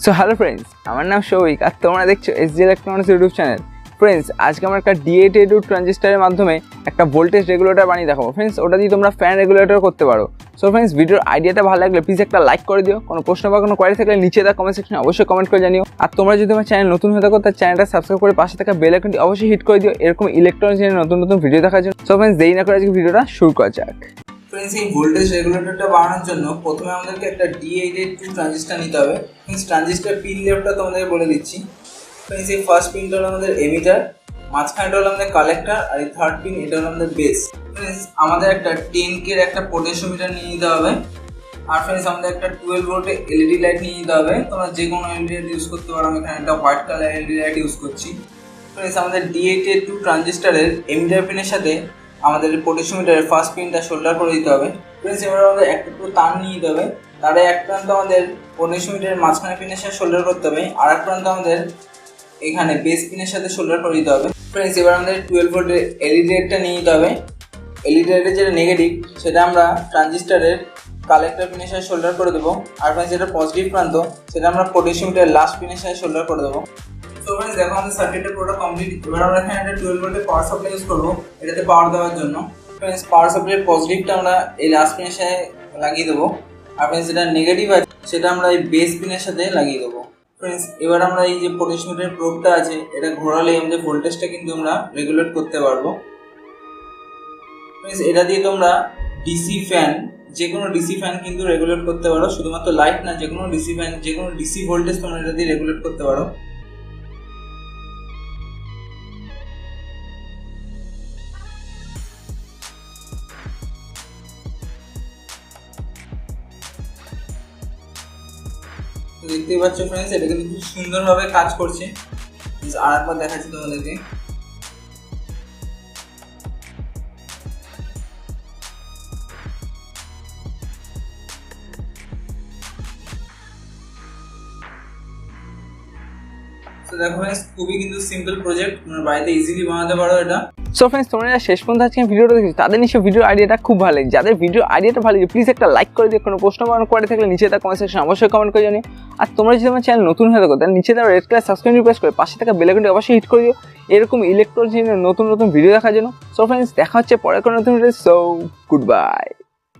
So hello friends, আমার নাম সৌভিক আর তোমরা দেখছো SG electronics YouTube channel. Friends, আজকে আমরা একটা D882 ট্রানজিস্টারের মাধ্যমে একটা ভোল্টেজ রেগুলেটর বানিয়ে দেখাবো। ফ্রেন্ডস, ওটা দিয়ে তোমরা ফ্যান রেগুলেটর করতে পারো। সো ফ্রেন্ডস, ভিডিওর আইডিয়াটা ভালো লাগলে প্লিজ একটা লাইক করে দিও। কোনো প্রশ্ন বা কোনো কোয়ারি থাকলে নিচে তার কমেন্ট সেকশনে অবশ্যই কমেন্ট করে জানিও। আর তোমরা যদি আমার চ্যানেল নতুন হয়ে থাকো তার চ্যানেলটা সাবস্ক্রাইব করে পাশে থাকা বেল আইকনটি অবশ্যই হিট করে দিও এরকম ইলেকট্রনিক্স এর নতুন নতুন ভিডিও দেখার জন্য। সো ফ্রেন্ডস, দেরি না করে আজকে ভিডিওটা শুরু করা যাক। ফ্রেন্ডস, এই ভোল্টেজ রেগুলেটরটা বানানোর জন্য প্রথমে আমাদেরকে একটা D882 ট্রানজিস্টর নিতে হবে। ফ্রেন্ডস, ট্রানজিস্টর পিন লেভেলটা তোমাদের বলে দিচ্ছি। ফ্রেন্ডস, এই ফার্স্ট পিনটা হলো আমাদের এমিটার, মাঝখানটা হলো আমাদের কালেক্টর, আর এই থার্ড পিন এটা হলো আমাদের বেস। ফ্রেন্ডস, আমাদের একটা 10K একটা পোটেনশিওমিটার নিয়ে নিতে হবে। আর ফ্রেন্ডস, আমাদের একটা 12 ভোল্টের এলইডি লাইট নিয়ে নিতে হবে। তোমরা যে কোনো এলইডি লাইট ইউজ করতে পারো, আমি এখানে একটা white colour LED light use করছি। ফ্রেন্ডস, আমাদের D882 ট্রানজিস্টারের এমিটার পিনের সাথে আমাদের পোটেনশিওমিটারের ফার্স্ট পিনটা শোল্ডার করে দিতে হবে। ফ্রেন্ডস, এবার আমাদের একটা তার নিয়ে নিতে হবে। তার এক প্রান্ত আমাদের পোটেনশিওমিটারের মাঝখানে পিনের সাথে শোল্ডার করতে হবে, আর এক প্রান্ত আমাদের এখানে বেস পিনের সাথে শোল্ডার করে দিতে হবে। ফ্রেন্ডস, এবার আমাদের 12 ভোল্টের এলইডি লাইটটা নিয়ে নিতে হবে। এলইডি লাইটের যেটা নেগেটিভ সেটা আমরা ট্রানজিস্টারের কালেক্টর পিনের সাথে শোল্ডার করে দেবো। আর ফ্রেন্ডস, যেটা পজিটিভ প্রান্ত সেটা আমরা পোটেনশিওমিটারের লাস্ট পিনের সাথে শোল্ডার করে দেবো। তো ফ্রেন্ডস, দেখো আমাদের সার্কিটটা পুরোটা কমপ্লিট। এবার আমরা এখানে একটা 12 ভোল্টের পাওয়ার সাপ্লাই ইউজ করবো এটাতে পাওয়ার দেওয়ার জন্য। ফ্রেন্ডস, পাওয়ার সাপ্লাইয়ের পজিটিভটা আমরা এই লাস্ট পিনের সাথে লাগিয়ে দেবো, আর ফ্রেন্ডস যেটা নেগেটিভ আছে সেটা আমরা এই বেস পিনের সাথে লাগিয়ে দেবো। ফ্রেন্ডস, এবার আমরা এই যে পোটেনশিওমিটারের প্রোবটা আছে এটা ঘোরালে আমাদের ভোল্টেজটা কিন্তু আমরা রেগুলেট করতে পারবো। ফ্রেন্ডস, এটা দিয়ে তোমরা ডিসি ফ্যান, যে কোনো ডিসি ফ্যান কিন্তু রেগুলেট করতে পারো, শুধুমাত্র লাইট না, যে কোনো ডিসি ফ্যান, যে কোনো ডিসি ভোল্টেজ তোমরা এটা দিয়ে রেগুলেট করতে পারো। দেখতেই পাচ্ছ ফ্রেন্ডস, এটা কিন্তু খুব সুন্দরভাবে কাজ করছে। আর একবার দেখাচ্ছি তোমাদেরকে। তো দেখো ফ্রেন্ডস, খুবই কিন্তু সিম্পল প্রজেক্ট, তোমরা বাড়িতে ইজিলি বানাতে পারো এটা। সো ফ্রেন্ডস, তোমরা যারা শেষ পর্যন্ত আজকে ভিডিওটা দেখেছো তাদের নিশ্চয়ই ভিডিও আইডিয়াটা খুব ভালো লাগে। যাদের ভিডিও আইডিয়াটা ভালো লাগে প্লিজ একটা লাইক করে দিও। কোনো প্রশ্ন বা কোয়ারি থাকলে নিচে তার কমেন্ট সেকশনে অবশ্যই কমেন্ট করে জানিও। আর তোমরা যদি আমার চ্যানেল নতুন হয়ে থাকো তাহলে নিচে তার রেড কালার সাবস্ক্রাইব প্রেস করে পাশে থাকা বেল আইকনটি অবশ্যই হিট করে দিও এরকম ইলেকট্রনিক্স নতুন নতুন ভিডিও দেখার জন্য। সো ফ্রেন্ডস, দেখা হচ্ছে পরে কোনো নতুন ভিডিও। So good bye.